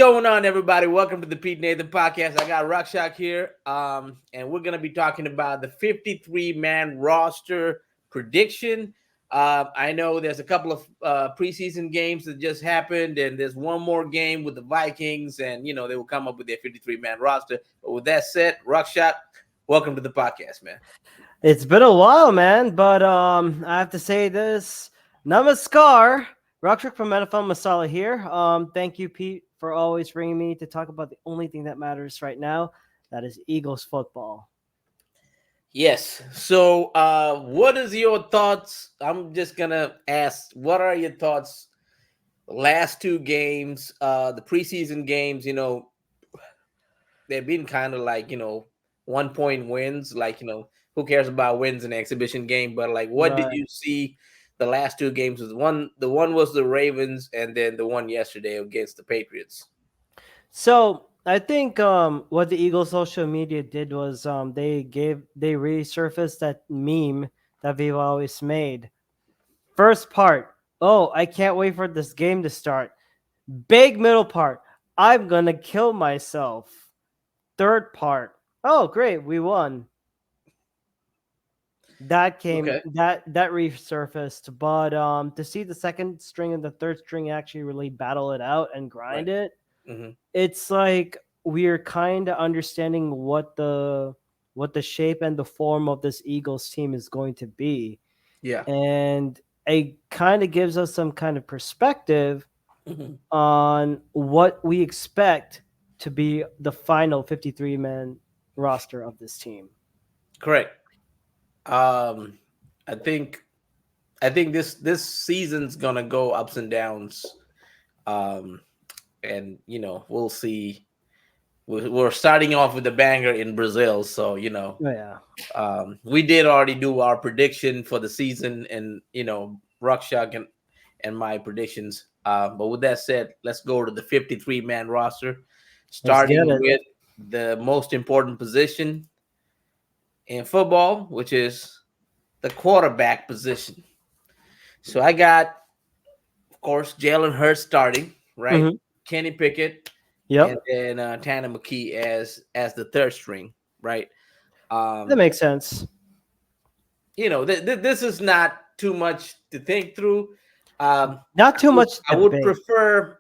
going on, everybody? Welcome to the Pete and Nathan podcast. I got Rakshak here, and we're going to be talking about the 53-man roster prediction. I know there's a couple of preseason games that just happened, and there's one more game with the Vikings, and, they will come up with their 53-man roster. But with that said, Rakshak, welcome to the podcast, man. It's been a while, man, but I have to say this. Namaskar. Rakshak from NFL Masala here. Thank you, Pete, for always bringing me to talk about the only thing that matters right now. That is Eagles football. Yes. So, what is your thoughts? I'm just gonna ask, what are your thoughts? Last two games, the preseason games, they've been kind of like 1 point wins. Like who cares about wins in an exhibition game? But like, what did you see? The last two games was the one was the Ravens, and then the one yesterday against the Patriots. So I think what the Eagles social media did was they resurfaced that meme that we've always made. First part, oh, I can't wait for this game to start. Big middle part, I'm gonna kill myself. Third part, oh great, we won. That came that resurfaced, but to see the second string and the third string actually really battle it out and grind it, it's like we're kind of understanding what the shape and the form of this Eagles team is going to be. Yeah, and it kind of gives us some kind of perspective on what we expect to be the final 53-man roster of this team. Correct. I think this season's gonna go ups and downs, and we'll see. We're starting off with a banger in Brazil, so we did already do our prediction for the season, and Rakshak and my predictions. But with that said, let's go to the 53-man roster, starting with the most important position in football, which is the quarterback position. So I got, of course, Jalen Hurts starting, right? Kenny Pickett, and then Tanner McKee as the third string, right? That makes sense. This is not too much to think through. Not too much. I would prefer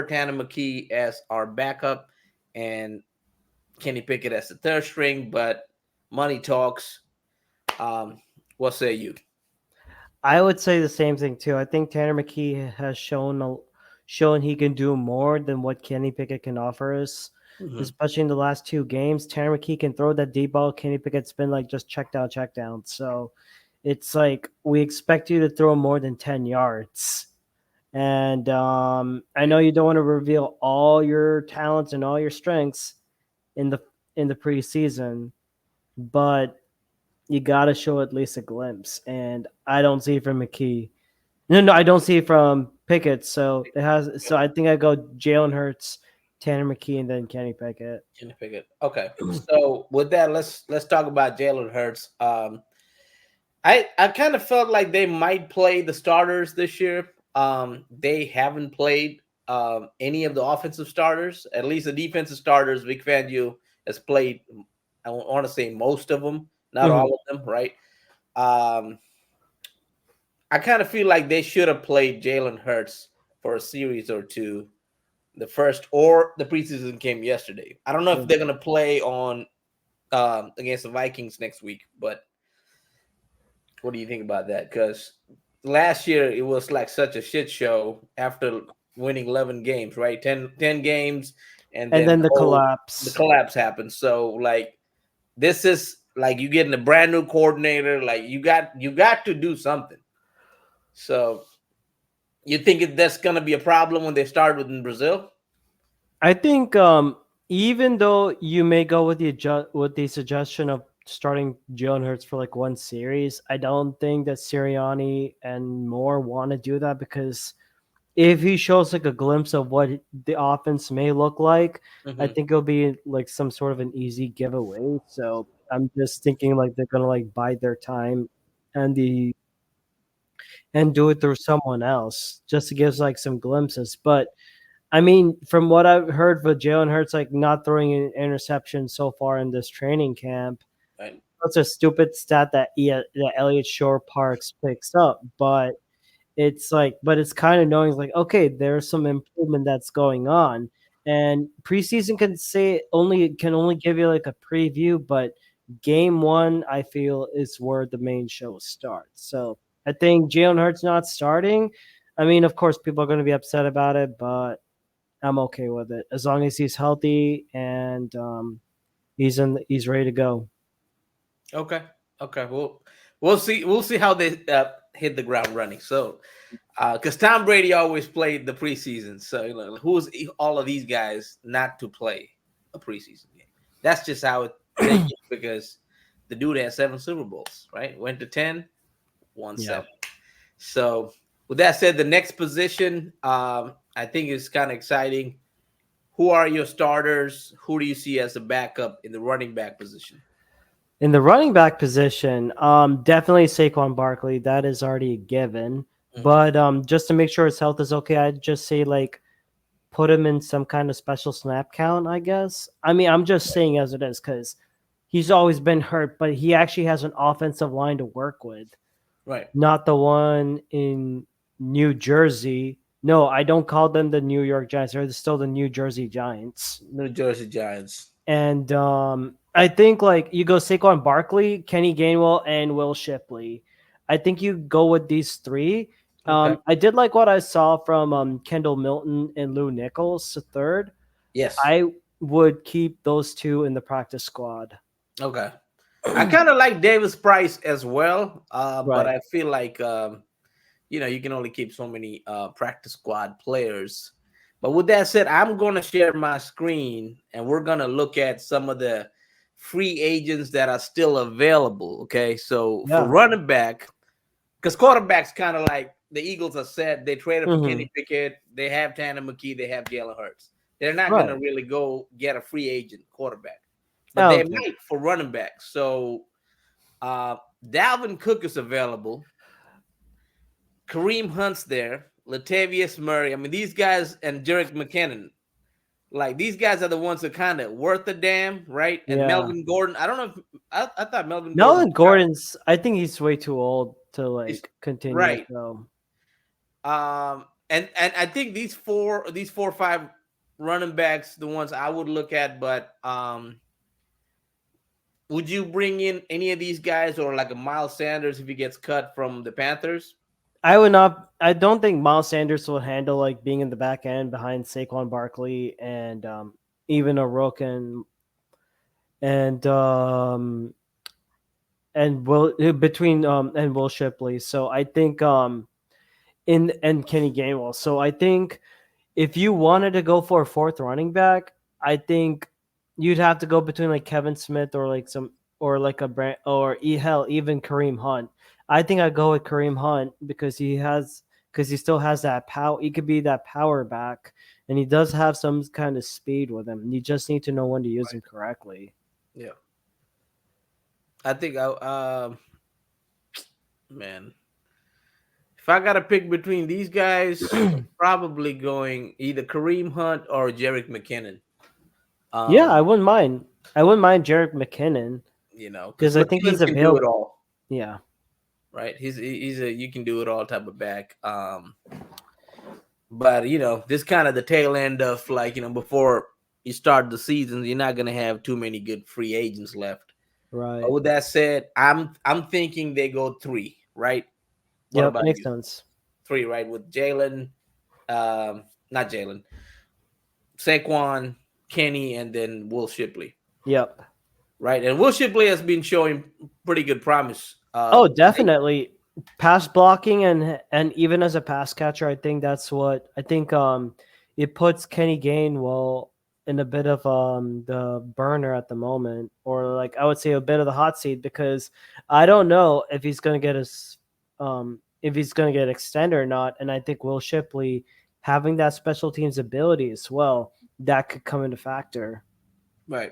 Tanner McKee as our backup and Kenny Pickett as the third string, but money talks. What say you? I would say the same thing too. I think Tanner McKee has shown he can do more than what Kenny Pickett can offer us, especially in the last two games. Tanner McKee can throw that deep ball. Kenny Pickett's been like just check down. So it's like we expect you to throw more than 10 yards. And I know you don't want to reveal all your talents and all your strengths in the preseason, but you got to show at least a glimpse. And I don't see it from McKee. No, I don't see it from Pickett. So I think I go Jalen Hurts, Tanner McKee, and then Kenny Pickett. Okay. So with that, let's talk about Jalen Hurts. I kind of felt like they might play the starters this year. They haven't played any of the offensive starters. At least the defensive starters, Vic Fangio has played. I want to say most of them, not all of them, right? I kind of feel like they should have played Jalen Hurts for a series or two, the first or the preseason game yesterday. I don't know if they're going to play on against the Vikings next week, but what do you think about that? Because last year it was like such a shit show after winning 11 games, right? 10 games, and then the collapse. The collapse happened. So like this is like you getting a brand new coordinator. Like you got to do something. So you think that's going to be a problem when they start in Brazil? I think even though you may go with the suggestion of starting Jalen Hurts for like one series, I don't think that Sirianni and Moore want to do that, because if he shows like a glimpse of what the offense may look like, I think it'll be like some sort of an easy giveaway. So I'm just thinking like they're gonna like bide their time and do it through someone else just to give like some glimpses. But I mean, from what I've heard for Jalen Hurts, like not throwing an interception so far in this training camp, Right. that's a stupid stat that that Elliott Shore Parks picks up. But it's like, but it's kind of knowing like, okay, there's some improvement that's going on, and preseason can only give you like a preview, but game one I feel is where the main show starts. So I think Jalen Hurts not starting. I mean, of course, people are going to be upset about it, but I'm okay with it as long as he's healthy and he's ready to go. Okay. Okay. We'll see. We'll see how they hit the ground running. So, because Tom Brady always played the preseason, so who's all of these guys not to play a preseason game? That's just how they get, because the dude had 7 Super Bowls, right? Went to 10, won Yeah. 7. So, with that said, the next position, I think is kind of exciting. Who are your starters? Who do you see as a backup in the running back position? In the running back position, definitely Saquon Barkley. That is already a given. Mhm. But just to make sure his health is okay, I'd just say like put him in some kind of special snap count. I guess. I mean, I'm just saying as it is because he's always been hurt, but he actually has an offensive line to work with, Right. not the one in New Jersey. No, I don't call them the New York Giants. They're still the New Jersey Giants. New Jersey Giants. And I think like you go Saquon Barkley, Kenny Gainwell, and Will Shipley. I think you go with these three. Okay. I did like what I saw from Kendall Milton and Lou Nichols, the third. Yes. I would keep those two in the practice squad. Okay. I kind of like Davis Price as well, but Right. I feel like you can only keep so many practice squad players. But with that said, I'm going to share my screen and we're going to look at some of the free agents that are still available. Okay, so for Yeah. running back, because quarterbacks kind of like the Eagles are set. They traded for Hmm. Kenny Pickett. They have Tanner McKee. They have Jalen Hurts. They're not going to Right. really go get a free agent quarterback, I but they don't think. might for running backs. So uh, Dalvin Cook is available. Kareem Hunt's there. Latavius Murray. I mean, these guys and Jerick McKinnon. Like these guys are the ones that kind of worth a damn, right? And Yeah. Melvin Gordon. I don't know if I thought Melvin Gordon Melvin Gordon's. I think he's way too old to is like continue. right. So And I think these four or five running backs, the ones I would look at. But would you bring in any of these guys or like a Miles Sanders if he gets cut from the Panthers? I would not. I don't think Miles Sanders will handle like being in the back end behind Saquon Barkley and even a Rook and Will between and Will Shipley. So I think in and Kenny Gainwell. So I think if you wanted to go for a fourth running back, I think you'd have to go between like Kevin Smith or like some or like a brand or hell even Kareem Hunt. I think I'd go with Kareem Hunt because he still has that power. He could be that power back, and he does have some kind of speed with him. You just need to know when to use him correctly. Yeah, I think man, if I got to pick between these guys, probably going either Kareem Hunt or Jerick McKinnon. Yeah, I Um, wouldn't mind. I wouldn't mind Jarek McKinnon because because I think McKinnon he's can do it available. all, Yeah, right? He's a you can do it all type of back. But this kind of the tail end of like before you start the season, you're not gonna have too many good free agents left. But right. with that said, I'm thinking they go 3, right? What Yep, about makes you? sense. 3, right? With Jalen, not Jalen, Saquon, Kenny, and then Will Shipley, Yep. right? And Will Shipley has been showing pretty good promise. Oh, definitely. Pass blocking and even as a pass catcher, I think that's what I think it puts Kenny Gainwell in a bit of the burner at the moment, or like I would say a bit of the hot seat because I don't know if he's gonna get his if he's gonna get extended or not. And I think Will Shipley having that special teams ability as well, that could come into factor. Right.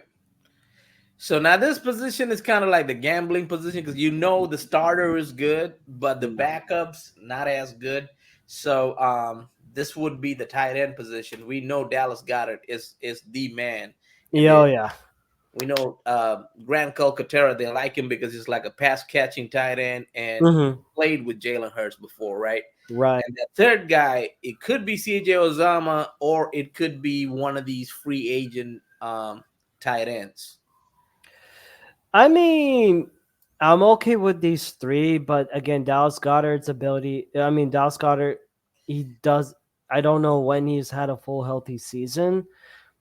So now this position is kind of like the gambling position because the starter is good, but the Yeah. backups not as good. So this would be the tight end position. We know Dallas Goedert is the man, and Yeah, oh, yeah. we know Grant Calcaterra. They like him because he's like a pass catching tight end and Mm-hmm. played with Jalen Hurts before, right? Right. And the third guy, it could be CJ Ozama or it could be one of these free agent tight ends. I mean, I'm okay with these three, but again, Dallas Goddard's ability. I mean, Dallas Goddard, he does. I don't know when he's had a full healthy season.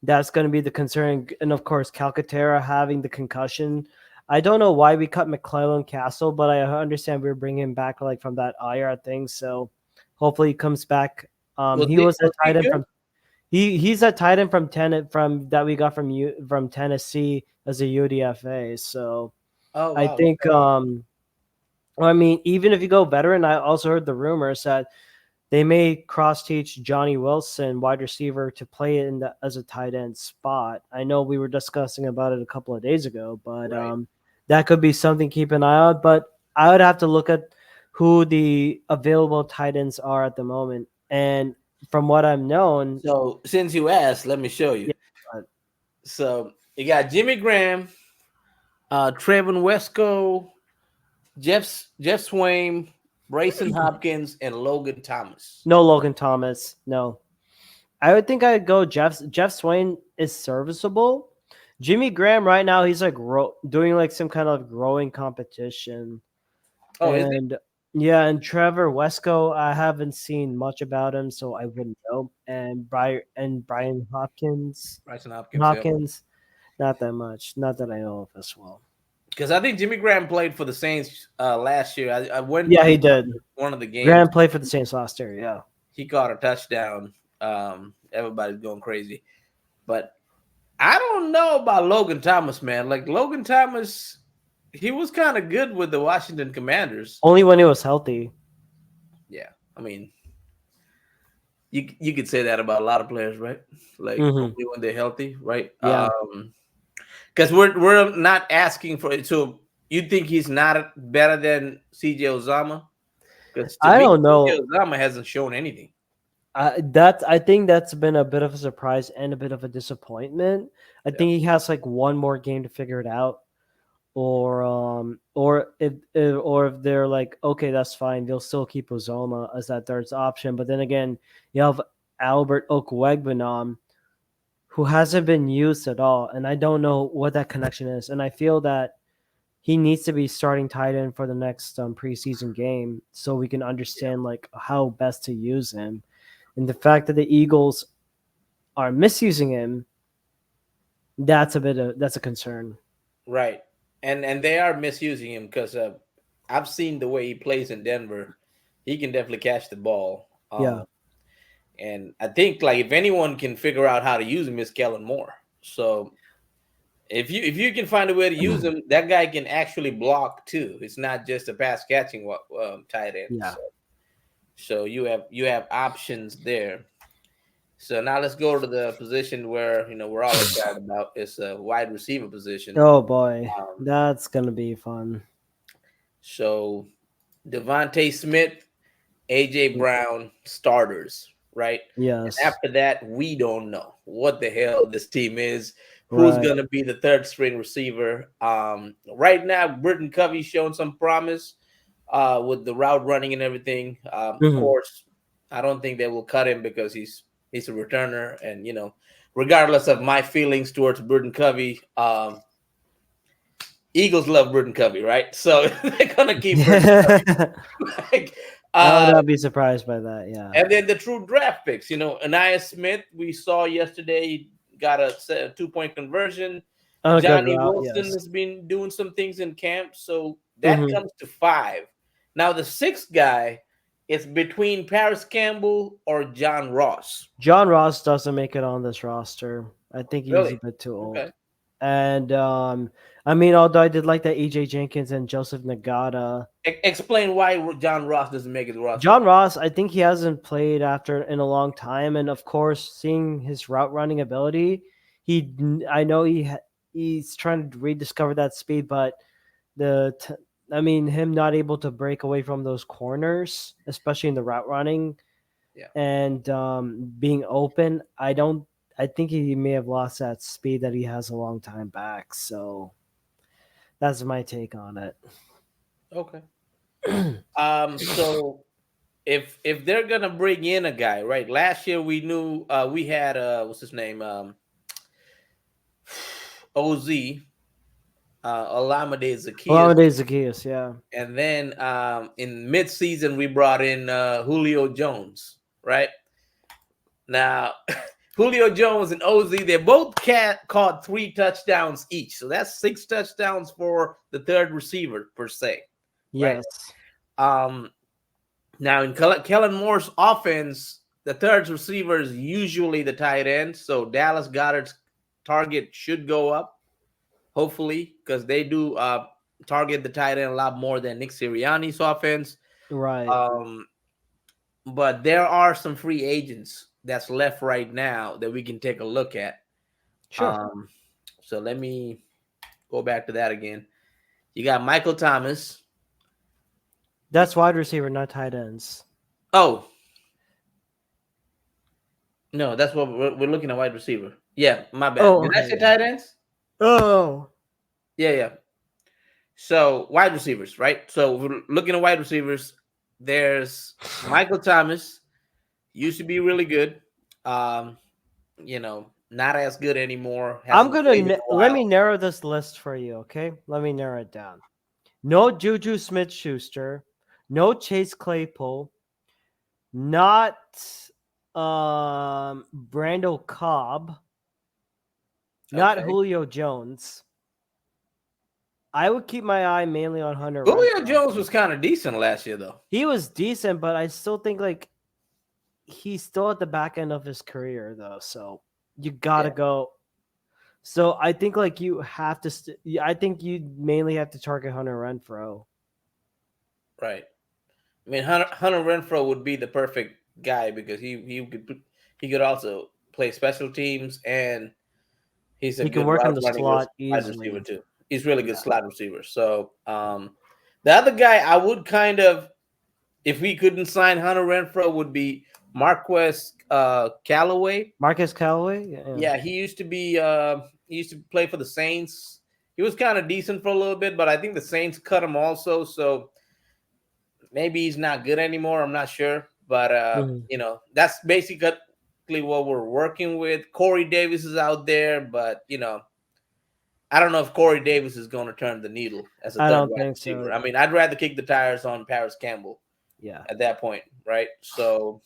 That's going to be the concern, and of course, Calcaterra having the concussion. I don't know why we cut McClellan Castle, but I understand we are bringing him back like from that IR thing. So hopefully he comes back. He was a Was he tight end good? from he's a tight end from that we got from Tennessee as a UDFA. So Oh I wow. think I mean, even if you go veteran, I also heard the rumors that they may cross teach Johnny Wilson, wide receiver, to play in as a tight end spot. I know we were discussing about it a couple of days ago, but Right. that could be something to keep an eye out. But I would have to look at who the available tight ends are at the moment. And from what I've known, So since you asked, let me show you. yeah, So you got Jimmy Graham, Trevin Wesco, Jeff Swain, Brayson Hopkins, and Logan Thomas. no Logan Thomas, no. I would think I'd go Jeff Swain is serviceable. Jimmy Graham right now he's like doing like some kind of growing competition. Oh, is it? And yeah, and Trevor Wesco, I haven't seen much about him, so I wouldn't know. And Brian Bryson Hopkins, yeah. Hopkins, not that much, not that I know of as well. Because I think Jimmy Graham played for the Saints last year. I went Yeah, to he did. one of the games. Graham played for the Saints last year. Yeah, He caught a touchdown. Everybody's going crazy. But I don't know about Logan Thomas, man. Like Logan Thomas, he was kind of good with the Washington Commanders. only when he was healthy. Yeah, I mean, you could say that about a lot of players, right? Like Mm-hmm. only when they're healthy, right? Yeah, Because we're not asking for it. So you think he's not better than CJ Ozama? Because to I me, don't CJ know. Ozama hasn't shown anything. I think that's been a bit of a surprise and a bit of a disappointment. I Yeah, think he has like one more game to figure it out, or if they're like, okay, that's fine, they'll still keep Uzoma as that third option. But then again, you have Albert Okwuegbunam, who hasn't been used at all, and I don't know what that connection is. And I feel that he needs to be starting tight end for the next preseason game so we can yeah, understand like how best to use him. And the fact that the Eagles are misusing him, that's a concern. right. And they are misusing him because I've seen the way he plays in Denver. He can definitely catch the ball. Yeah. And I think like if anyone can figure out how to use him, is Kellen Moore. So if you can find a way to use him, that guy can actually block too. It's not just a pass catching tight end. Yeah. So you have options there. So now let's go to the position where we're all excited about. It's a wide receiver position. Oh boy, Um, that's gonna be fun. so Devontae Smith, AJ Brown starters, right? And Yes. after that, we don't know what the hell this team is. Who's Right. going to be the third string receiver? Right now, Britton Covey's showing some promise with the route running and everything. Of Hmm. course, I don't think they will cut him because he's a returner, and regardless of my feelings towards Britton Covey, Eagles love Britton Covey, right? So they're gonna keep Britton Covey. Like, I would not be surprised by that. Yeah. and then the true draft picks, Anaya Smith, we saw yesterday, got a 2-point conversion. Oh, good Johnny route. Wilson Yes. has been doing some things in camp. So that Hmm. comes to 5. Now, the 6th guy is between Paris Campbell or John Ross. John Ross doesn't make it on this roster. I think he's a Really? bit too Okay. old. And I mean, although I did like that EJ Jenkins and Joseph Nagata, Explain why John Ross doesn't make his roster. John Ross, I think he hasn't played after in a long time, and of course, seeing his route running ability, I know he's trying to rediscover that speed, but I mean, him not able to break away from those corners, especially in the route running, Yeah. and being open. I think he may have lost that speed that he has a long time back. So that's my take on it. Okay. So if they're gonna bring in a guy, right? Last year we knew we had what's his name Oz Olamide Zacchaeus, Olamide Zacchaeus, yeah. and then in mid-season we brought in Julio Jones, right? Now Julio Jones and Oz, they both caught 3 touchdowns each, so that's 6 touchdowns for the third receiver per se, right? Yes. Um, Now in Kellen Moore's offense, the third receiver is usually the tight end, so Dallas Goedert's target should go up, hopefully, because they do target the tight end a lot more than Nick Sirianni's offense. Right. Um, but there are some free agents that's left right now that we can take a look at. Sure. So let me go back to that again. You got Michael Thomas. That's wide receiver, not tight ends. Oh, no, that's what we're looking at, wide receiver. Yeah, my bad. Oh, Did I okay. say tight ends? Oh. Yeah, yeah. So wide receivers, right? So we're looking at wide receivers. There's Michael Thomas, used to be really good. Um, not as good anymore. I'm Hasn't gonna played in a let me while. narrow this list for you, okay? Let me narrow it down. No Juju Smith-Schuster, no Chase Claypool, not Brando Cobb, not Okay. Julio Jones. I would keep my eye mainly on Hunter Julio Renfrow. Jones was kind of decent last year, though. He was decent, but I still think like he's still at the back end of his career though. So you gotta Yeah. go. So I think like you have to. I think you mainly have to target Hunter Renfrow. Right. I mean, Hunter Renfro would be the perfect guy because he could also play special teams, and he's a He can good work in route the running slot wide receiver easily. too. He's really good Yeah. slot receiver. So the other guy I would kind of, if we couldn't sign Hunter Renfro, would be Marquez Callaway. Marcus Callaway. Yeah. Yeah, he used to play for the Saints. He was kind of decent for a little bit, but I think the Saints cut him also. So maybe he's not good anymore. I'm not sure, but Mhm. that's basically what we're working with. Corey Davis is out there, but I don't know if Corey Davis is going to turn the needle as a I third don't wide think receiver. so. I mean, I'd rather kick the tires on Paris Campbell Yeah. at that point, right? So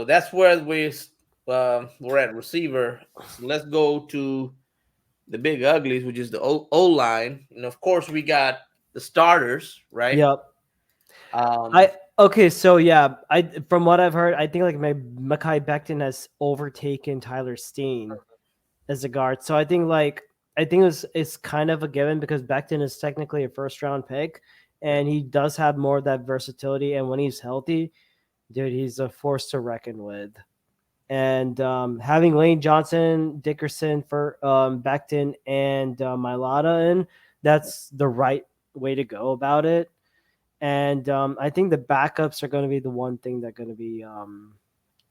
that's where we're at receiver. So let's go to the big uglies, which is the O line, and of course we got the starters, right? Yep. Um, I okay. So yeah, I from what I've heard, I think like Mekhi Becton has overtaken Tyler Steen as a guard. So I think it's kind of a given because Becton is technically a first round pick, yeah, and he does have more of that versatility. And when he's healthy, dude, he's a force to reckon with. And having Lane Johnson, Dickerson for Becton, and Mailata in, that's the right way to go about it. And I think the backups are going to be the one thing that going to be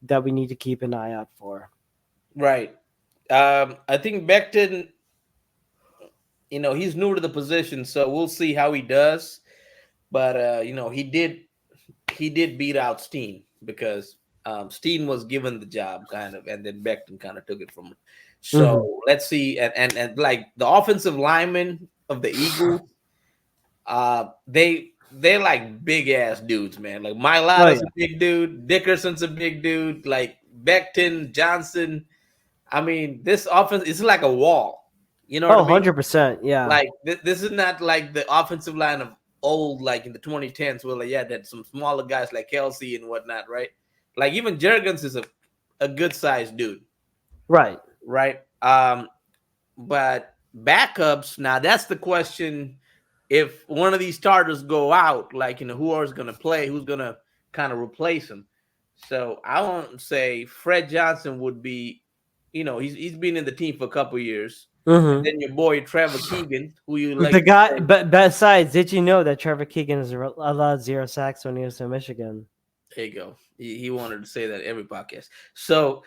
that we need to keep an eye out for. right. I think Becton, he's new to the position, so we'll see how he does. But he did beat out Steen because Steen was given the job kind of, and then Becton kind of took it from him. Mm-hmm. So let's see, and like the offensive linemen of the Eagles, they're like big ass dudes, man. Like Oh Mailata's yeah. a big dude, Dickerson's a big dude, like Becton, Johnson. I mean, this offense is like a wall. You know what Oh, I mean? 100%. Yeah. Like this is not like the offensive line of old, like in the 2010s, where like, yeah, that some smaller guys like Kelsey and whatnot, right? Like even Jurgens is a good sized dude, Right. right? But backups, now that's the question. If one of these starters go out, like who is going to play, who's going to kind of replace him? So I won't say Fred Johnson would be, he's been in the team for a couple years, and Mm-hmm. then your boy Trevor Keegan, who you The like to guy, say, but besides, did you know that Trevor Keegan has allowed 0 sacks when he was in Michigan? There you go. He wanted to say that every podcast. So,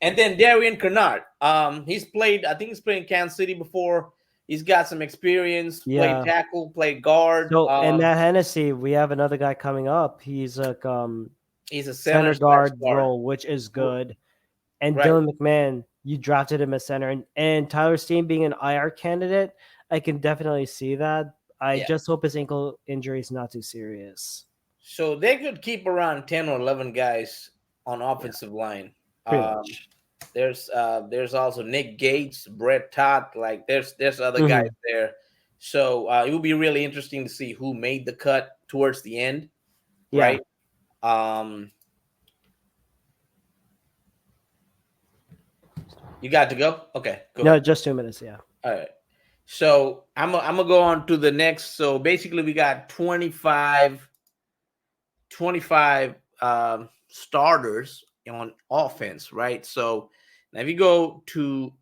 and then Darian Kennard. He's played. I think he's played in Kansas City before. He's got some experience. Played tackle, played guard. So, and Matt Hennessy, we have another guy coming up. He's a center guard role, which is good. And right. Dylan McMahon, you drafted him as center, and Tyler Steen being an IR candidate, I can definitely see that. I just hope his ankle injury is not too serious. So they could keep around 10 or 11 guys on offensive line. There's also Nick Gates, Brett Todd. Like there's other guys there. So it will be really interesting to see who made the cut towards the end. Right. You got to go? Okay. Go ahead. Just 2 minutes. Yeah. All right. So I'm gonna go on to the next. So basically, we got 25 starters on offense, right? So now if you go to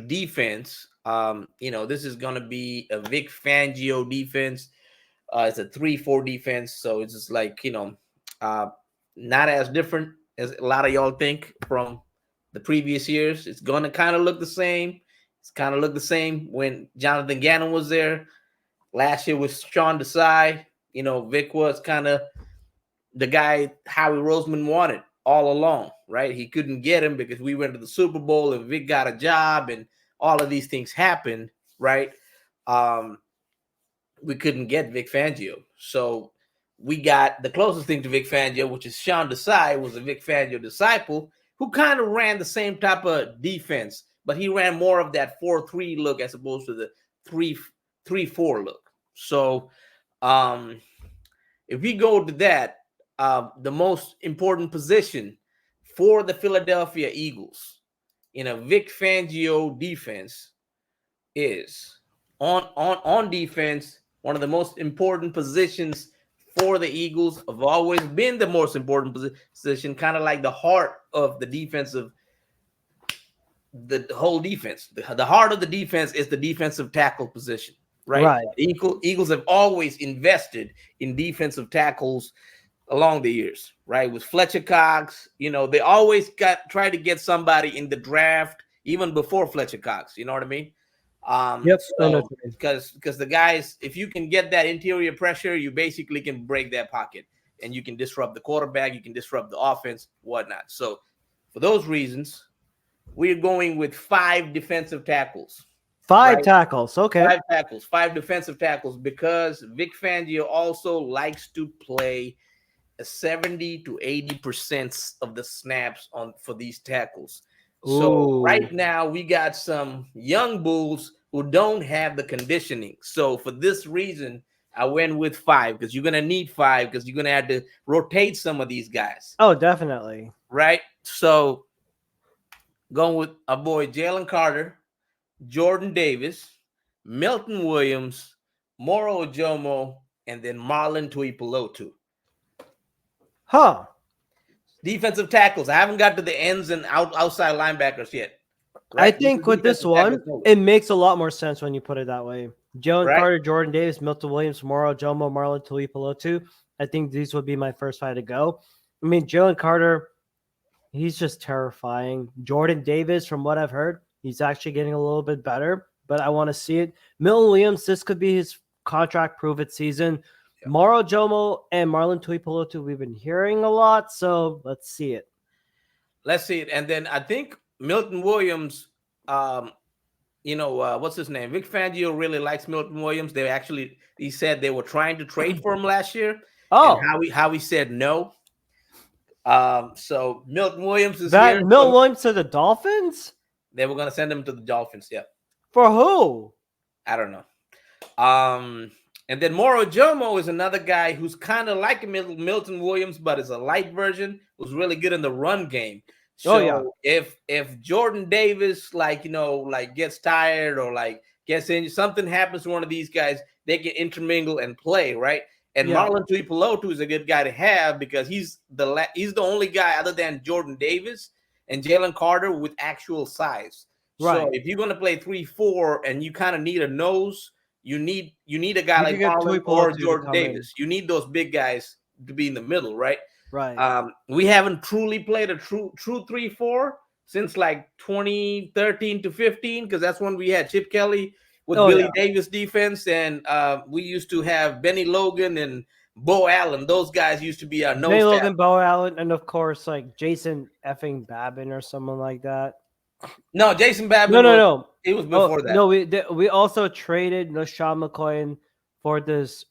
defense, this is gonna be a Vic Fangio defense. It's a 3-4 defense, so it's just like not as different as a lot of y'all think from the previous years. It's gonna kind of look the same. It's kind of looked the same when Jonathan Gannon was there. Last year was Sean Desai. Vic was kind of the guy Howie Roseman wanted all along, right? He couldn't get him because we went to the Super Bowl and Vic got a job and all of these things happened, right? We couldn't get Vic Fangio. So we got the closest thing to Vic Fangio, which is Sean Desai, was a Vic Fangio disciple who kind of ran the same type of defense, but he ran more of that 4-3 look as opposed to the 3-4 look. So if we go to that, the most important position for the Philadelphia Eagles in a Vic Fangio defense is on defense. One of the most important positions for the Eagles have always been the most important position, kind of like the heart of the defensive. The whole defense, the heart of the defense is the defensive tackle position, right? Eagles have always invested in defensive tackles along the years, right? With Fletcher Cox, they always try to get somebody in the draft even before Fletcher Cox. You know what I mean? Because the guys, if you can get that interior pressure, you basically can break that pocket and you can disrupt the quarterback, you can disrupt the offense, whatnot. So for those reasons, we're going with 5 defensive tackles. 5 tackles, okay. 5 tackles, 5 defensive tackles, because Vic Fangio also likes to play 70 to 80% of the snaps for these tackles. So right now we got some young bulls who don't have the conditioning. So for this reason, I went with 5 because you're going to need 5 because you're going to have to rotate some of these guys. Oh, definitely. Right? So going with our boy Jalen Carter, Jordan Davis, Milton Williams, Moro Ojomo, and then Marlon Tuipulotu. Defensive tackles. I haven't got to the ends and outside linebackers yet. Right? I think with this one, it makes a lot more sense when you put it that way. Jalen Carter, Jordan Davis, Milton Williams, Moro Ojomo, Marlon Tuipulotu. I think these would be my first 5 to go. I mean, Jalen Carter, he's just terrifying. Jordan Davis, from what I've heard, he's actually getting a little bit better, but I want to see it. Milton Williams, this could be his contract prove-it season. Yep. Moro Ojomo and Marlon Tuipulotu, we've been hearing a lot, so let's see it. Let's see it. And then I think Milton Williams, what's his name? Vic Fangio really likes Milton Williams. He said they were trying to trade for him last year. Oh. And Howie said no. So Milton Williams is here. Milton Williams to the Dolphins? They were going to send him to the Dolphins, yeah. For who? I don't know. And then Moro Ojomo is another guy who's kind of like Milton Williams, but is a light version, who's really good in the run game. So if Jordan Davis, gets tired or gets injured, something happens to one of these guys, they can intermingle and play, right? And Marlon Tuipulotu is a good guy to have because he's the only guy other than Jordan Davis and Jalen Carter with actual size. Right. So if you're going to play 3-4 and you kind of need a nose, you need a guy You like can get Marlon or Tuipulotu to Jordan come in. Davis. You need those big guys to be in the middle, right? Right. We haven't truly played a true 3-4 since like 2013 to 15, because that's when we had Chip Kelly with Billy Davis defense, and we used to have Benny Logan and Bo Allen. Those guys used to be our Benny nose Logan, tackle. Bo Allen, and of course like Jason effing Babin or someone like that. No, Jason Babin No. It was Oh before that. no, we also traded LaShawn McCoy for this.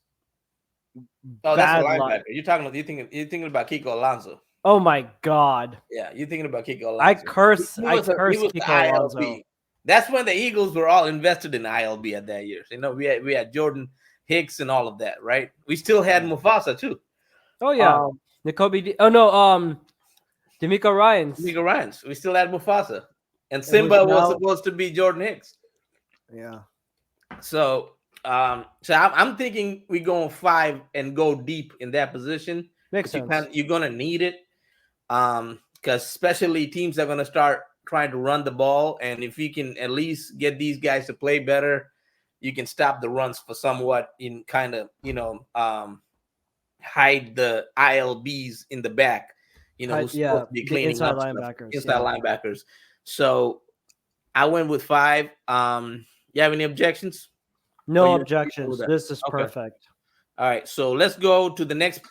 Oh, that's a bad linebacker. You're thinking about Kiko Alonso. Oh my god! Yeah, you're thinking about Kiko I Alonso. curse He was the Kiko Alonso. ILB. That's when the Eagles were all invested in ILB at that year. You know, we had Jordan Hicks and all of that, right? We still had Mufasa too. Oh yeah, oh no, D'Amico Ryans. D'Amico Ryans. We still had Mufasa, and Simba was supposed to be Jordan Hicks. Yeah. So, I'm thinking we go 5 and go deep in that position. Makes sense. You're gonna need it, because especially teams are gonna start trying to run the ball, and if you can at least get these guys to play better, you can stop the runs for somewhat in kind of hide the ILBs in the back. Who's supposed to be cleaning inside up linebackers. Inside linebackers. So I went with 5. You have any objections? No objections. This is perfect. All right, so let's go to the next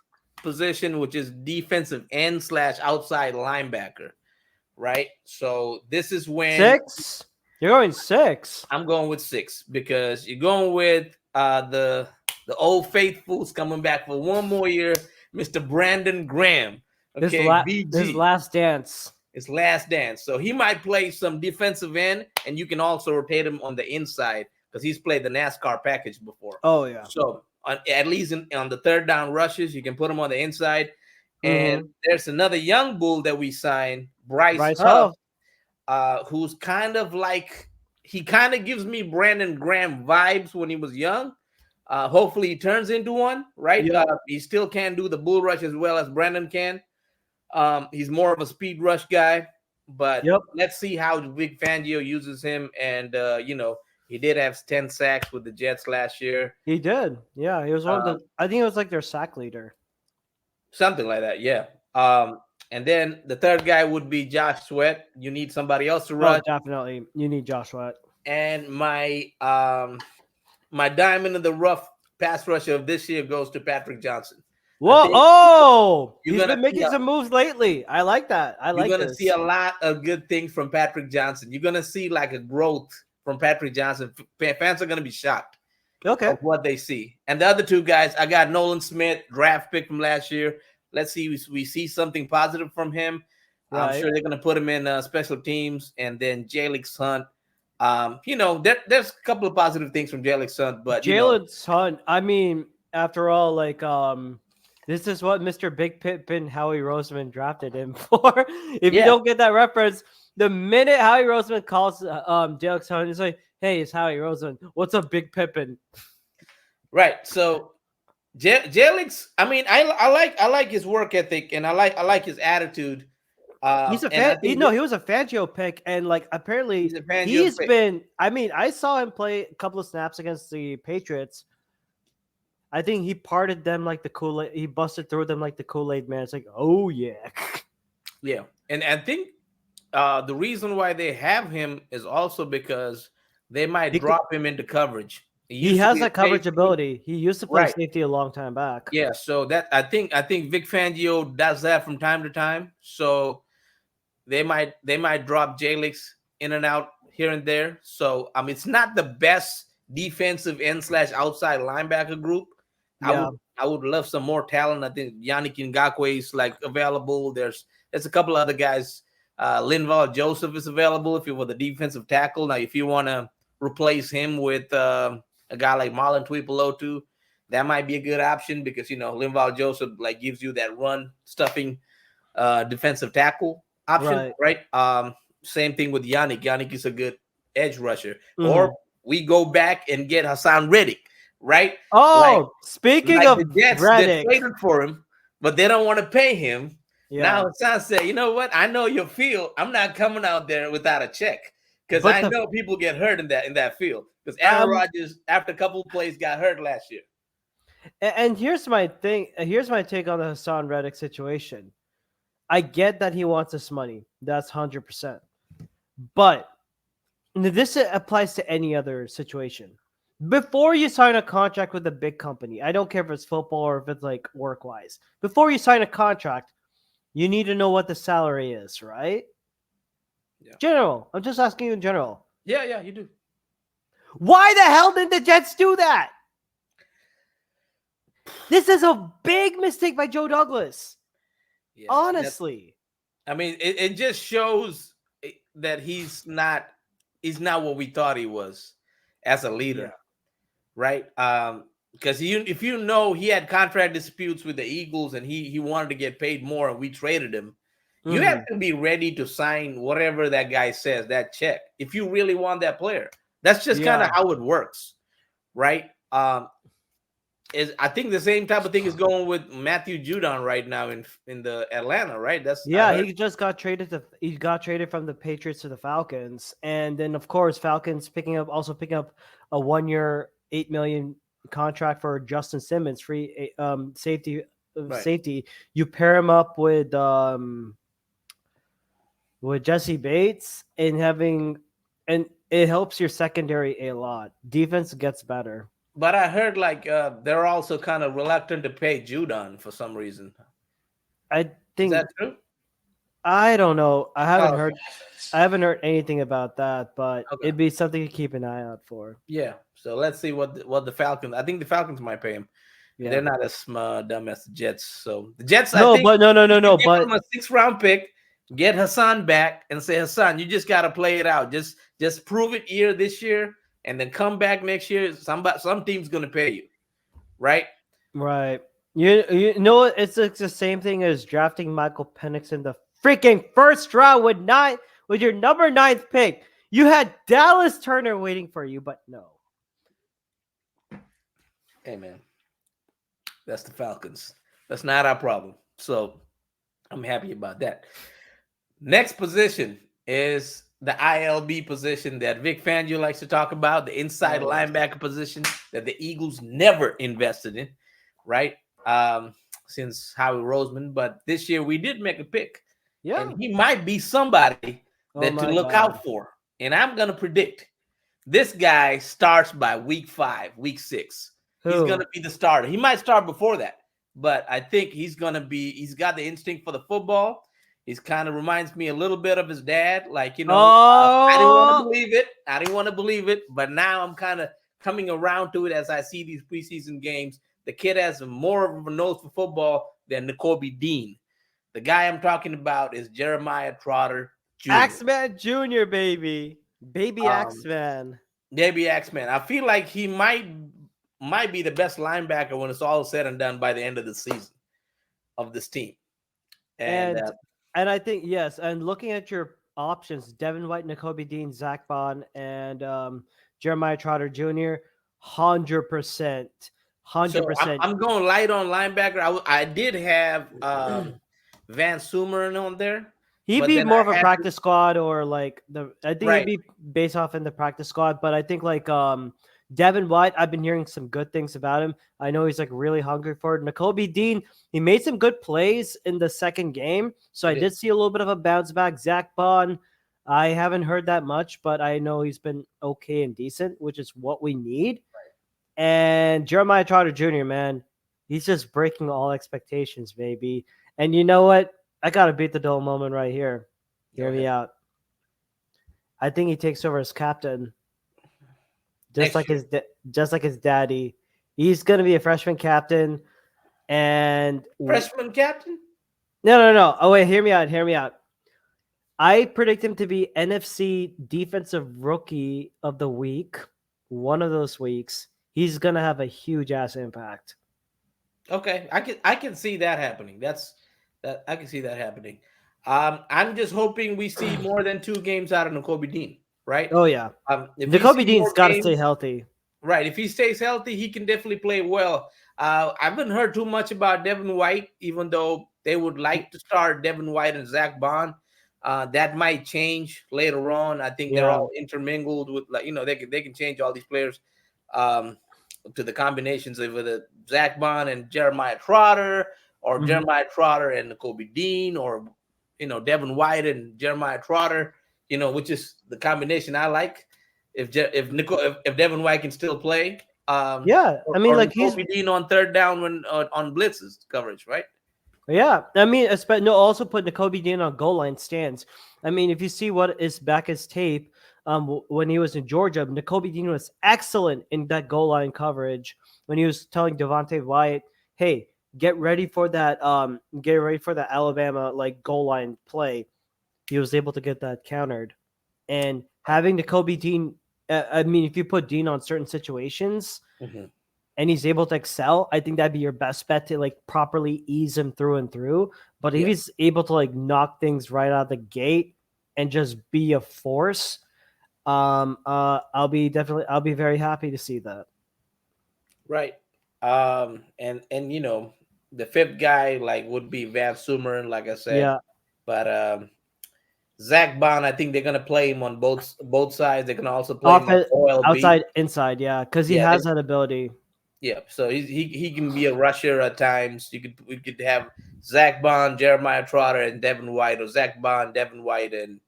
position, which is defensive end / outside linebacker. Right. So this is when 6. You're going 6. I'm going with 6 because you're going with the old faithfuls coming back for one more year, Mr. Brandon Graham. Okay, his last dance. His last dance. So he might play some defensive end, and you can also rotate him on the inside because he's played the NASCAR package before. Oh yeah. So at least on the third down rushes, you can put him on the inside. And there's another young bull that we signed, Bryce Huff, who's kind of like, he kind of gives me Brandon Graham vibes when he was young. Hopefully he turns into one, right? Yep. He still can't do the bull rush as well as Brandon can. He's more of a speed rush guy, but let's see how Vic Fangio uses him. And, he did have 10 sacks with the Jets last year. He did. Yeah, he was one of the, I think it was like their sack leader. Something like that, yeah. And then the third guy would be Josh Sweat. You need somebody else to rush. Oh, definitely. You need Josh Sweat. And my diamond in the rough pass rusher of this year goes to Patrick Johnson. Whoa! He's been making some moves lately. I like that. You're going to see a lot of good things from Patrick Johnson. You're going to see like a growth from Patrick Johnson. Fans are going to be shocked. Okay. Of what they see. And the other two guys, I got Nolan Smith, draft pick from last year. Let's see we see something positive from him. Right. I'm sure they're going to put him in special teams. And then Jalix Hunt. There's a couple of positive things from Jalix Hunt, but Jalix Hunt, I mean, after all, like this is what Mr. Big Pippin Howie Roseman drafted him for. If you don't get that reference, the minute Howie Roseman calls Jalix Hunt, he's like, "Hey, it's Howie Roseman. What's up, Big Pippin?" Right. So Jalix, I mean, I like his work ethic, and I like his attitude. He's a he was a Fangio pick, and like apparently he's been. I mean, I saw him play a couple of snaps against the Patriots. I think he parted them like the Kool-Aid. He busted through them like the Kool-Aid man. It's like, oh yeah, yeah. And I think the reason why they have him is also because they might drop him into coverage. He has that coverage ability. He used to play safety a long time back. Yeah, so that I think Vic Fangio does that from time to time. So they might drop Jalix in and out here and there. So it's not the best defensive end / outside linebacker group. Yeah. I would love some more talent. I think Yannick Ngakoue is like available. There's a couple other guys. Linval Joseph is available if you were the defensive tackle. Now, if you want to replace him with a guy like Marlon Tuipulotu, that might be a good option because Linval Joseph like gives you that run stuffing defensive tackle option, right? Same thing with Yannick. Yannick is a good edge rusher. Mm-hmm. Or we go back and get Hassan Reddick, right? Oh, speaking of the Jets, they traded for him, but they don't want to pay him. Yeah. Now Hassan said, "You know what? I know your feel. I'm not coming out there without a check." because I know people get hurt in that field. Because Aaron Rodgers, after a couple of plays, got hurt last year. And here's my thing. Here's my take on the Hassan Reddick situation. I get that he wants this money. That's 100%. But this applies to any other situation. Before you sign a contract with a big company, I don't care if it's football or if it's like work-wise. Before you sign a contract, you need to know what the salary is, right? Yeah. General. I'm just asking you in general. Yeah, you do. Why the hell did the Jets do that? This is a big mistake by Joe Douglas. Yeah, honestly. I mean, it just shows that he's not what we thought he was as a leader, right? Because if you know he had contract disputes with the Eagles and he wanted to get paid more and we traded him, you have to be ready to sign whatever that guy says, that check, if you really want that player. That's just kind of how it works, right? I think the same type of thing is going with Matthew Judon right now in the Atlanta, right? He just got traded from the Patriots to the Falcons, and then of course Falcons picking up a 1 year $8 million contract for Justin Simmons, free safety. Right. Safety. You pair him up with Jesse Bates and it helps your secondary a lot. Defense gets better. But I heard they're also kind of reluctant to pay Judon for some reason. I think, is that true? I don't know. I haven't heard anything about that, but it'd be something to keep an eye out for. Yeah. So let's see what the Falcons. I think the Falcons might pay him. Yeah. They're not as dumb as the Jets. So the Jets. No. But give them a 6th round pick. Get Hassan back and say, Hassan, you just got to play it out. Just prove it this year. And then come back next year. Some team's gonna pay you, right? Right. You know what? It's the same thing as drafting Michael Penix in the freaking 1st round with your number 9th pick. You had Dallas Turner waiting for you, but no. Hey man, that's the Falcons. That's not our problem. So I'm happy about that. Next position is the ILB position that Vic Fangio likes to talk about, the inside linebacker position that the Eagles never invested in, right? Since Howie Roseman. But this year we did make a pick. Yeah. And he might be somebody to look out for. And I'm going to predict this guy starts by week 5, week 6. Who? He's going to be the starter. He might start before that, but I think he's got the instinct for the football. He's kind of reminds me a little bit of his dad. I didn't want to believe it. But now I'm kind of coming around to it as I see these preseason games. The kid has more of a nose for football than Nakobe Dean. The guy I'm talking about is Jeremiah Trotter Jr. Axeman Jr., baby. Baby Axeman. Baby Axeman. I feel like he might be the best linebacker when it's all said and done by the end of the season of this team. And I think, yes, and looking at your options, Devin White, Nakobe Dean, Zach Bond, and Jeremiah Trotter Jr., 100%. 100%. So I'm going light on linebacker. I did have Van Sumeren on there. He'd be more of a practice squad or I think he'd be based off in the practice squad, but I think Devin White, I've been hearing some good things about him. I know he's really hungry for it. Nakobe Dean, he made some good plays in the second game, so I did see a little bit of a bounce back. Zach Bond, I haven't heard that much, but I know he's been okay and decent, which is what we need. Right. And Jeremiah Trotter Jr., man, he's just breaking all expectations, baby. And you know what? I got to beat the dull moment right here. Hear me out. I think he takes over as captain. Just like his daddy. He's going to be a freshman captain. And freshman captain? No. Oh, wait, hear me out. I predict him to be NFC Defensive Rookie of the Week. One of those weeks. He's going to have a huge ass impact. Okay, I can see that happening. I can see that happening. I'm just hoping we see more than 2 games out of Nakobe Dean. Right? Oh, yeah. Nakobe Dean's got to stay healthy. Right. If he stays healthy, he can definitely play well. I haven't heard too much about Devin White, even though they would like to start Devin White and Zach Bond. That might change later on. I think they're Yeah. all intermingled with, like, they can change all these players um, to the combinations of the Zach Bond and Jeremiah Trotter, or Mhm. Jeremiah Trotter and Kobe Dean, or Devin White and Jeremiah Trotter. Which is the combination I like. If Devin White can still play, Yeah, I mean, or like he's Kobe Dean on third down when on blitzes coverage, right? yeah. I mean, no, also put Nakobe Dean on goal line stands. I mean, if you see what is back his tape, when he was in Georgia, Nakobe Dean was excellent in that goal line coverage when he was telling Devontae Wyatt, "Hey, get ready for the Alabama like goal line play." He was able to get that countered, and having Nakobe Dean. I mean, if you put Dean on certain situations, Mhm. and he's able to excel, I think that'd be your best bet to like properly ease him through and through. But if Yeah, he's able to like knock things right out of the gate and just be a force, I'll be very happy to see that. right. And the fifth guy like would be Van Sumer, like I said, Yeah, but Zach Bond, I think they're gonna play him on both sides. They're gonna also play him on offense, OLB. outside, inside, yeah, because he Yeah, has that ability. yeah. So he can be a rusher at times. We could have Zach Bond, Jeremiah Trotter, and Devin White, or Zach Bond, Devin White, and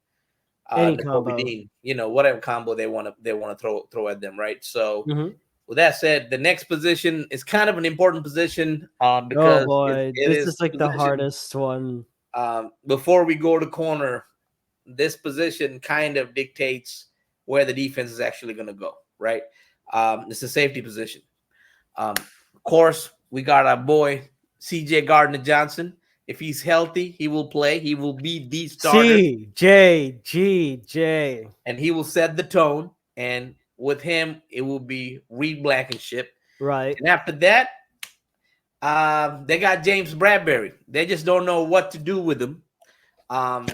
Any Nakobe combo. Dean. Whatever combo they want to throw at them, right? So Hmm. with that said, the next position is kind of an important position, Oh because boy, it this is is like the the position. hardest one. Before we go to corner, this position kind of dictates where the defense is actually going to go, right? It's a safety position. Of course, we got our boy CJ Gardner Johnson. If he's healthy, he will play. He will be the starter, CJGJ. and he will set the tone. And with him, it will be Reed Blankenship. Right. And after that, they got James Bradbury. They just don't know what to do with him. Um,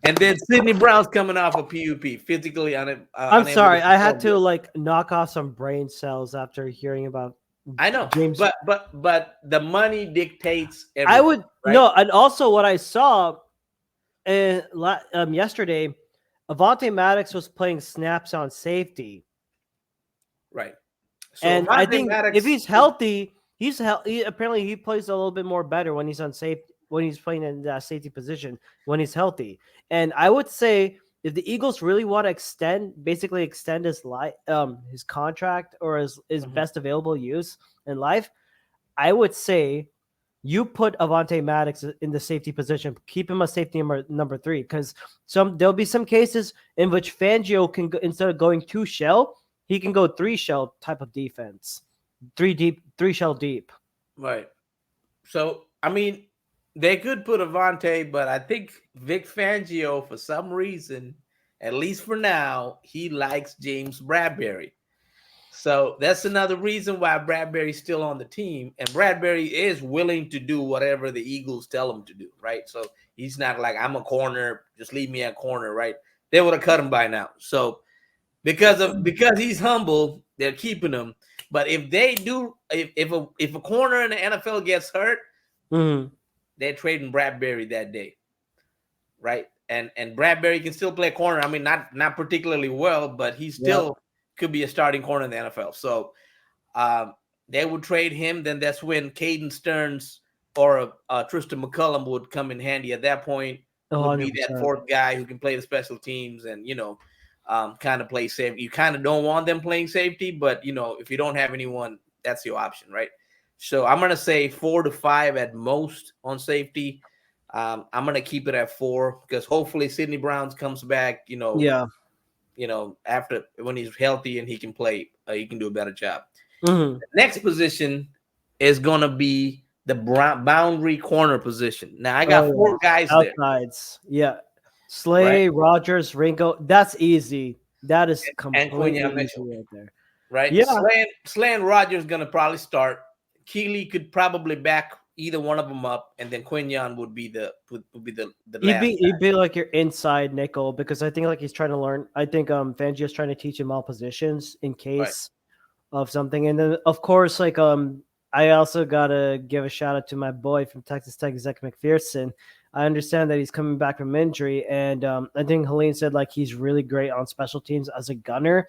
and then Sidney Brown's coming off a PUP, physically I'm unable to sorry, I had perform to good. like knock off some brain cells after hearing about I know, James. but the money dictates I everything, would right? no, and also what I saw yesterday, Avante Maddox was playing snaps on safety, Right. So and I Avante think if Maddox he's healthy, apparently he plays a little bit more better when he's on safe when he's playing in that safety position when he's healthy. And I would say if the Eagles really want to basically extend his contract or his Mhm. best available use in life, I would say you put Avante Maddox in the safety position, keep him a safety number three, because there'll be some cases in which Fangio can go, instead of going two shell, he can go three shell type of defense, three shell deep. Right. So I mean, they could put Avante, but I think Vic Fangio, for some reason, at least for now, he likes James Bradbury. So that's another reason why Bradbury's still on the team. And Bradbury is willing to do whatever the Eagles tell him to do, right? So he's not like, I'm a corner, just leave me at corner, right? They would have cut him by now. So because he's humble, they're keeping him. But if they do, if a corner in the NFL gets hurt, Mm-hmm. they're trading Bradbury that day, right? And Bradbury can still play corner. I mean, not particularly well, but he Yep. still could be a starting corner in the NFL. So um, they would trade him. Then that's when Caden Stearns or Tristan McCullum would come in handy. At that point, would be that 100%. fourth guy who can play the special teams and kind of play safe. You kind of don't want them playing safety, but if you don't have anyone, that's your option, right? So I'm gonna say 4 to 5 at most on safety. I'm gonna keep it at 4 because hopefully Sidney Browns comes back. Yeah. After when he's healthy and he can play, he can do a better job. Mm-hmm. The next position is gonna be the boundary corner position. Now I got Oh four yeah. guys there, Outsides. Yeah. right? Slay, Rogers, Ringo. That's easy. That is And completely Quinion easy Mitchell, right there. right? Yeah. Slan Rogers gonna probably start. Keely could probably back either one of them up, and then Quinion would be the last He'd be like your inside nickel because I think like he's trying to learn. I think Fangio's trying to teach him all positions in guy. Right. case of something. And then of course I also gotta give a shout out to my boy from Texas Tech, Zach McPherson. I understand that he's coming back from injury, and I think Helene said like he's really great on special teams as a gunner,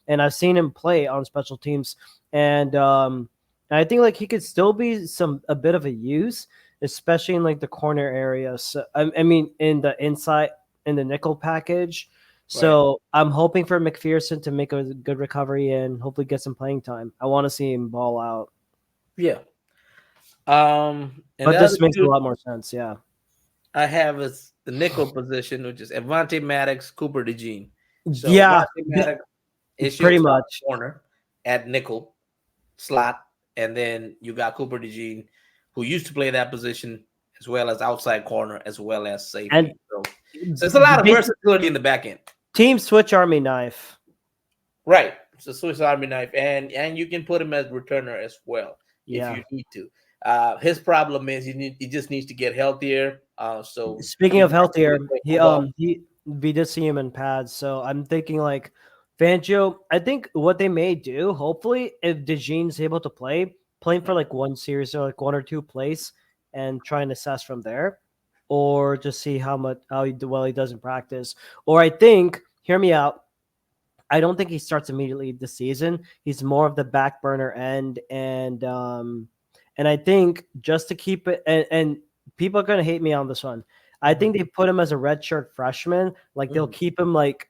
and I've seen him play on special teams, and I think like he could still be a bit of a use, especially in like the corner area. So I mean, in the inside in the nickel package. Right. So I'm hoping for McPherson to make a good recovery and hopefully get some playing time. I want to see him ball out. Yeah. And But the other this makes a two lot more sense. Yeah. I have is the nickel position, which is Avante Maddox, Cooper DeJean. So Yeah. Avante Maddox is your Pretty top much. corner at nickel slot, and then you got Cooper DeJean, who used to play that position as well as outside corner as well as And safety. So it's a lot of versatility in the back end. Team switch army knife. Right. It's a Swiss Army knife, and you can put him as returner as well if Yeah. you need to. His problem is he just needs to get healthier. So Speaking he's of not healthier, gonna play he football. we did see him in pads, so I'm thinking like Fangio. I think what they may do, hopefully, if DeJean's able to playing for like one series or like one or two plays, and try and assess from there, or just see well he does in practice. Or I think, hear me out. I don't think he starts immediately this season. He's more of the back burner end, and I think just to keep it, and people are gonna hate me on this one. I think they put him as a redshirt freshman. Like they'll keep him like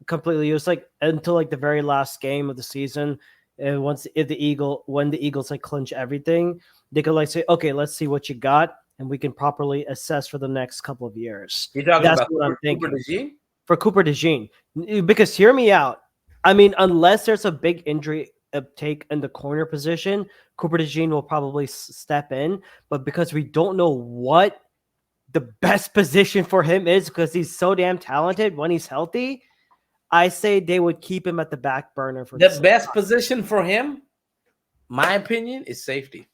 completely used, like until like the very last game of the season. And when the Eagles like clinch everything, they could like say, okay, let's see what you got, and we can properly assess for the next couple of years. You're talking That's about what I'm Cooper thinking DeJean? for Cooper DeJean. Because hear me out. I mean, unless there's a big injury uptake in the corner position, Cooper DeJean will probably step in. But because we don't know what the best position for him is, because he's so damn talented when he's healthy, I say they would keep him at the back burner for The the same best time. position for him, my opinion, is safety.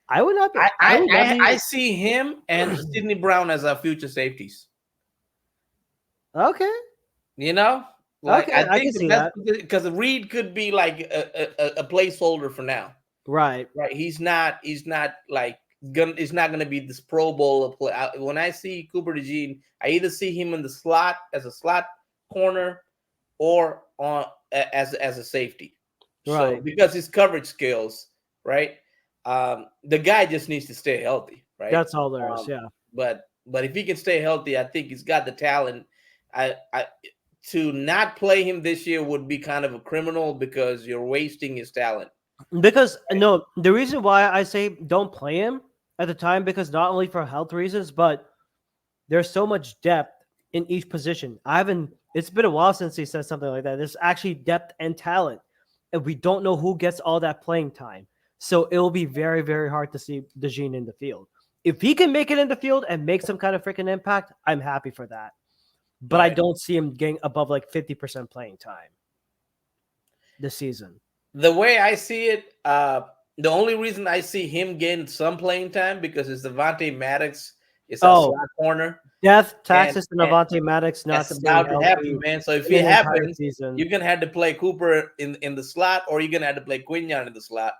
I would not be. I I I, would not I, be. I see him and Sidney Brown as our future safeties. Okay. You know, like Okay. I I can think the see best that. because Reed could be like a placeholder for now. Right. Right? He's not like gonna. It's not gonna be this Pro Bowl play. When I see Cooper DeJean, I either see him in the slot as a slot corner or on as a safety. So Right. because his coverage skills, right? The guy just needs to stay healthy, right? That's all there is. Um, Yeah. but if he can stay healthy, I think he's got the talent. I to not play him this year would be kind of a criminal because you're wasting his talent. Because no, the reason why I say don't play him at the time, because not only for health reasons, but there's so much depth in each position. I haven't. It's been a while since he said something like that. There's actually depth and talent, and we don't know who gets all that playing time. So it will be very, very hard to see DeJean in the field. If he can make it in the field and make some kind of freaking impact, I'm happy for that. But I Right. don't see him getting above like 50% playing time this season. The way I see it, the only reason I see him getting some playing time because it's Devontae Maddox. It's a Oh, slot corner, death, and, taxes, and and Avante Maddox not that's staying about to happen, healthy man. So if in it the entire happens, season. you're gonna have to play Cooper in the slot, or you're gonna have to play Quinion in the slot,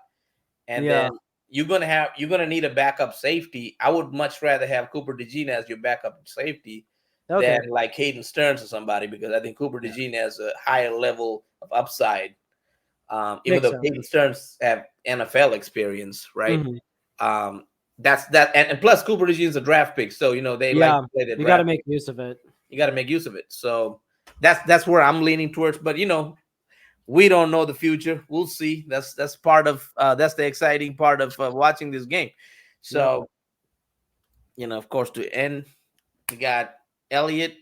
and Yeah. then you're gonna need a backup safety. I would much rather have Cooper DeJean as your backup safety Okay. than like Caden Stearns or somebody because I think Cooper DeJean has a higher level of upside. Even Makes though sense. Caden Stearns have NFL experience, right? Mhm. Um, that's that, and plus Cooper DeJean is a draft pick, so they like Yeah. to play the You got to draft. make use of it. You got to make use of it. So that's where I'm leaning towards. But we don't know the future. We'll see. That's part of that's the exciting part of watching this game. Yep. So of course, to end, we got Elliott,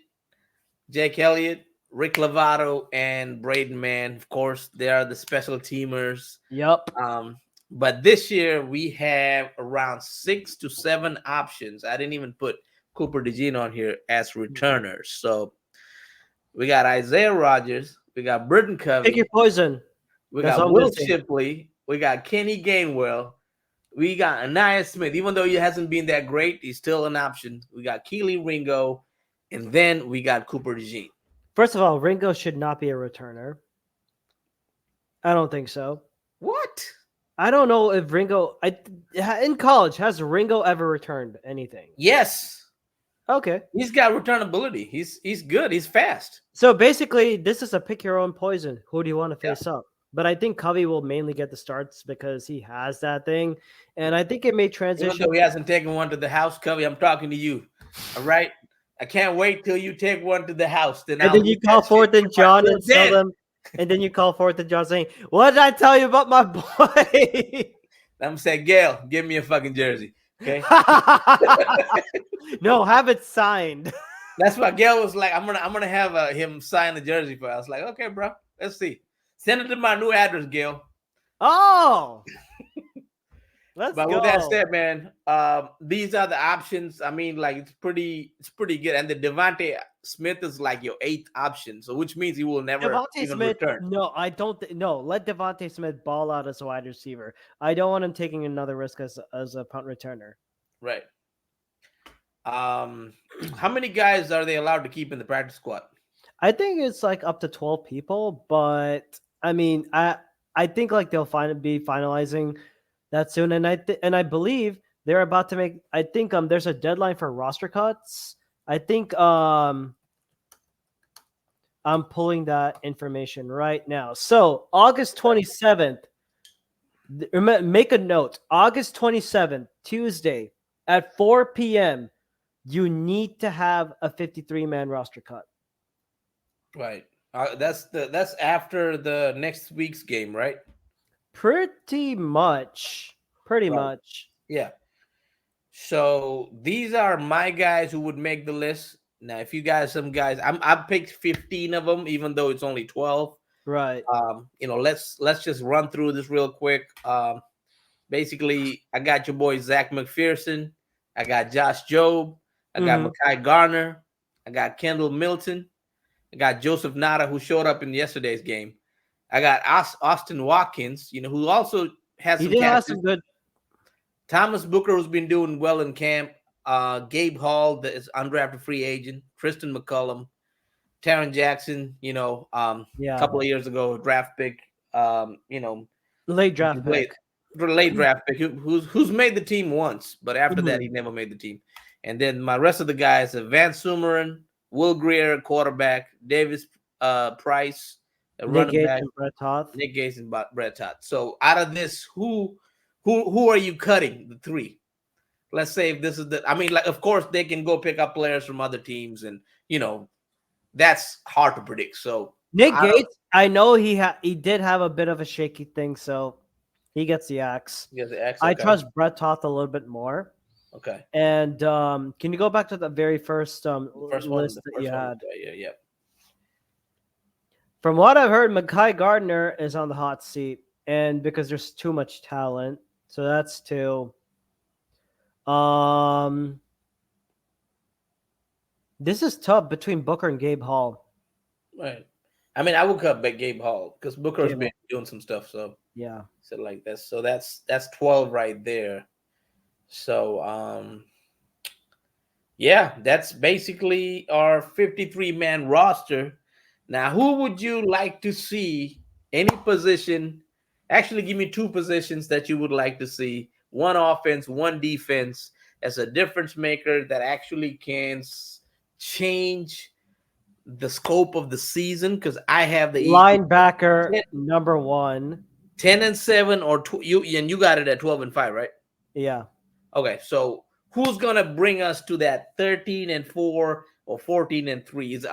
Jake Elliott, Rick Lovato, and Braden Mann. Of course, they are the special teamers. Yep. But this year we have around 6 to 7 options. I didn't even put Cooper DeJean on here as returners. So we got Isaiah Rogers, we got Britton Pick Covey, your poison. we That's all got I'm gonna Will say. Shipley, we got Kenny Gainwell, we got Anaya Smith. Even though he hasn't been that great, he's still an option. We got Keely Ringo, and then we got Cooper DeJean. First of all, Ringo should not be a returner. I don't think so. What? I don't know if Ringo. In college, has Ringo ever returned anything? Yes. Okay. He's got returnability. He's good. He's fast. So basically, this is a pick your own poison. Who do you want to Yeah. face up? But I think Covey will mainly get the starts because he has that thing, and I think it may Even transition. though he hasn't taken one to the house, Covey, I'm talking to you. All right. I can't wait till you take one to the house. Then And I'll then you eat call that shit forth and till John and tell dead. them. And then you call forth and John saying, "What did I tell you about my boy?" I'm saying, Gail, give me a fucking jersey. Okay. No, have it signed. That's why Gail was like, I'm gonna have him sign the jersey for us. I was like, okay, bro. Let's see. Send it to my new address, Gail. Oh, let's But with that go. said, man, these are the options. I mean, like it's pretty good. And the Devontae Smith is like your 8th option, so which means he will never Devontae even Smith. return. No, I don't. No, let Devontae Smith ball out as a wide receiver. I don't want him taking another risk as a punt returner. Right. How many guys are they allowed to keep in the practice squad? I think it's like up to 12 people, but I mean, I think like they'll be finalizing that soon, and I believe they're about to make. I think there's a deadline for roster cuts. I think I'm pulling that information right now. So August 27th. Make a note. August 27th, Tuesday at 4 p.m. You need to have a 53-man roster cut. Right. That's after the next week's game, right? Pretty much. Pretty Right. much. Yeah. So these are my guys who would make the list. Now, if you guys, some guys, I picked 15 of them, even though it's only 12. Right. Let's just run through this real quick. Basically, I got your boy Zach McPherson. I got Josh Jobe. I got Mekhi Garner. I got Kendall Milton. I got Joseph Nada, who showed up in yesterday's game. I got Austin Watkins, who also has some catches. Some good. Thomas Booker, who's been doing well in camp. Gabe Hall, that is undrafted free agent. Tristan McCullum. Taron Jackson, a couple of years ago, draft pick. Late draft pick. Late draft pick, who's made the team once, but after that, he never made the team. And then my rest of the guys are Van Sumeren, Will Grier, quarterback, Davis Price, running back, Nick Gates, and Brett Todd. So out of this, who are you cutting? The 3. Let's say if this is of course they can go pick up players from other teams, and that's hard to predict. So Nick Gates, I know he did have a bit of a shaky thing, so he gets the axe. I trust Brett Toth a little bit more. Okay. And can you go back to the very first list that you had? Yeah. From what I've heard, Mekhi Gardner is on the hot seat, and because there's too much talent, so that's 2. This is tough between Booker and Gabe Hall. Right. I mean, I would cut back Gabe Hall because Booker's been doing some stuff. So yeah. So like that. So that's 12 right there. So yeah, that's basically our 53-man roster. Now, who would you like to see? Any position? Actually, give me 2 positions that you would like to see. 1 offense, 1 defense, as a difference maker that actually can change the scope of the season. Because I have the linebacker number 1, 10-7, or you got it at 12-5, right? Yeah. Okay, so who's gonna bring us to that 13-4 or 14-3? Is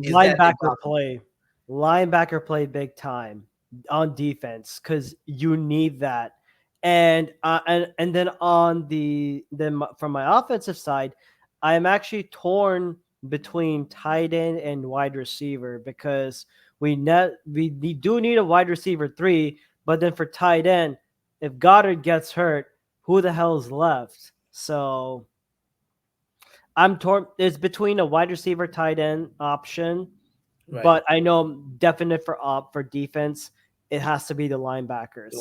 linebacker play? Linebacker play big time on defense because you need that. And then from my offensive side, I am actually torn between tight end and wide receiver because we do need a wide receiver 3, but then for tight end, if Goddard gets hurt, who the hell is left? So I'm torn. It's between a wide receiver tight end option, right, but I know I'm definite for defense. It has to be the linebackers.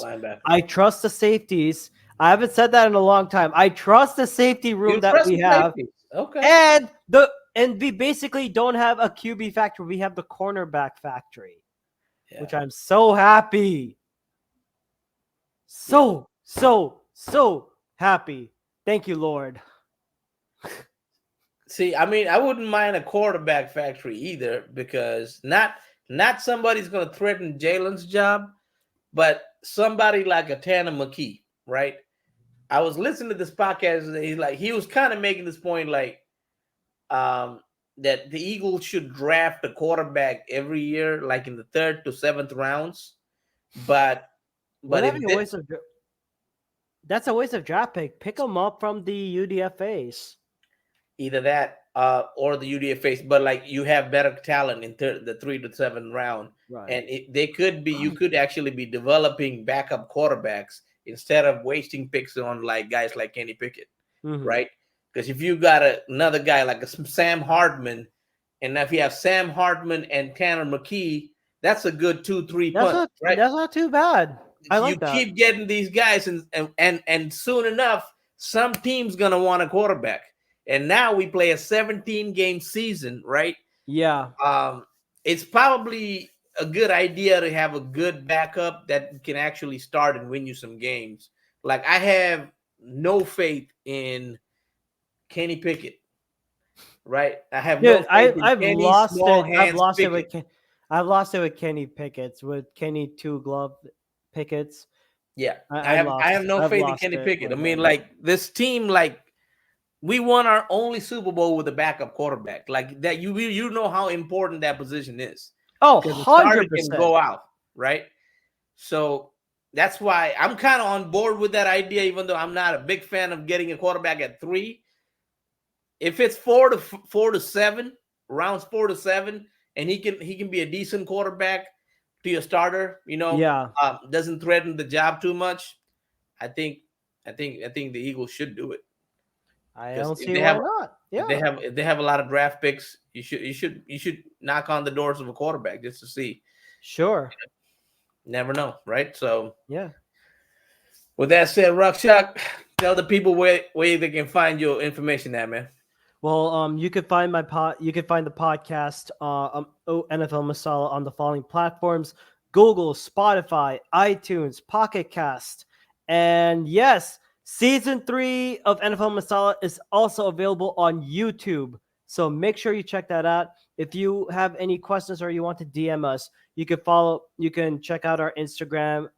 I trust the safeties. I haven't said that in a long time. I trust the safety room that we have. Okay. And we basically don't have a QB factory. We have the cornerback factory, which I'm so happy. So happy. Thank you, Lord. See, I mean, I wouldn't mind a quarterback factory either, because not somebody's going to threaten Jalen's job, but somebody like a Tanner McKee, right? I was listening to this podcast, and he was kind of making this point, like, that the Eagles should draft a quarterback every year, like in the 3rd to 7th rounds. But Whatever if a waste of that's a waste of draft pick. Pick them up from the UDFAs. either that or the UDFAs, but like you have better talent in the 3 to 7 round, Right. and you could actually be developing backup quarterbacks instead of wasting picks on like guys like Kenny Pickett, right? Because if you got another guy like a Sam Hartman, and if you have Sam Hartman and Tanner McKee, that's a good 2-3 punt, right? That's not too bad. I like that. Keep getting these guys, and soon enough, some team's gonna want a quarterback. And now we play a 17-game season, right? Yeah. It's probably a good idea to have a good backup that can actually start and win you some games. Like, I have no faith in Kenny Pickett, right? I have no faith in Kenny Small Hands Pickett. I've lost it with Kenny Pickett's, with Kenny Two Glove Pickett's. Yeah, I have no faith in Kenny Pickett. I mean, like, this team, like, we won our only Super Bowl with a backup quarterback. Like that, you know how important that position is. Oh, because the starter 100%. can go out, right? So that's why I'm kind of on board with that idea, even though I'm not a big fan of getting a quarterback at 3. If it's 4 to 7 rounds, 4 to 7, and he can be a decent quarterback to your starter, doesn't threaten the job too much. I think the Eagles should do it. I don't see why not. Yeah. If they have a lot of draft picks, you should knock on the doors of a quarterback just to see. Sure. Never know, right? So yeah. With that said, Rakshak, tell the people where they can find your information at, man. Well, you can find you can find the podcast NFL Masala on the following platforms: Google, Spotify, iTunes, Pocket Cast, and yes, Season 3 of NFL Masala is also available on YouTube. So make sure you check that out. If you have any questions or you want to DM us, you can check out our Instagram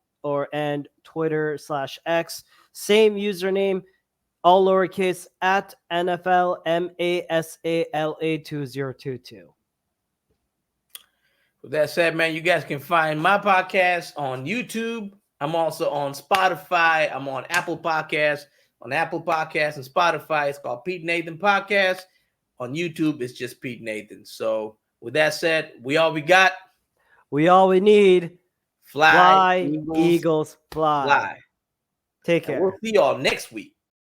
and Twitter/X. Same username, all lowercase, at NFL MASALA 2022. With that said, man, you guys can find my podcast on YouTube. I'm also on Spotify. I'm on Apple Podcasts. On Apple Podcasts and Spotify, it's called Pete Nathan Podcast. On YouTube, it's just Pete Nathan. So with that said, we all we got. We all we need. Fly, Eagles, fly. Take care. And we'll see y'all next week.